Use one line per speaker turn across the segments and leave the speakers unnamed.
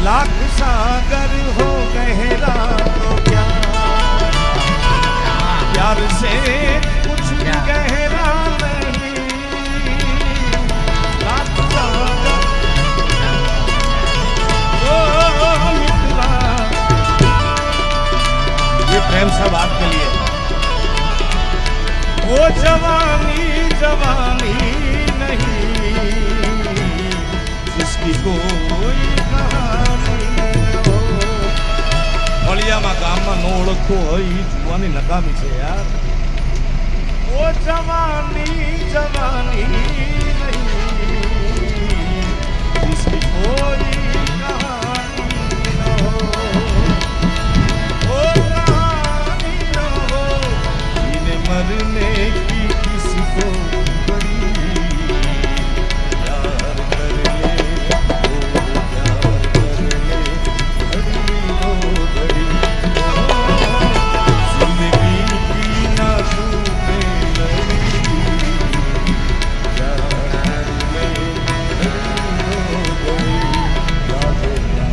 लाख सागर हो गहरा तो क्या प्यार से कुछ भी गहरा नहीं। लाख सागर ओ मित्रा, ये प्रेम सब आपके लिए। वो जवानी जवानी नहीं जिसकी कोई कहानी न हो। फलियाમાં ગામમાં નો ઓળખતો હોય ઈ જુવાની નકામી છે યાર। वो जवानी जवानी नहीं जिसकी कोई कहानी न हो। वो कहानी न हो जीने मरने की किसको बड़ी प्यार कर ले वो प्यार कर ले घड़ी वो घड़ी जिंदगी की ना तूने लड़ी प्यार कर ले घड़ी वो घड़ी लागे ना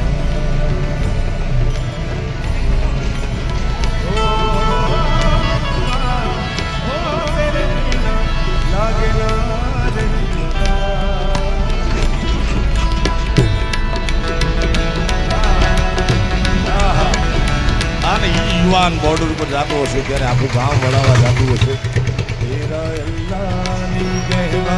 યુવાન બોર્ડર ઉપર જતો હશે ત્યારે આપણું ગામ વળાવવા જતું હશે। તેરા અલ્લાહની કહેવા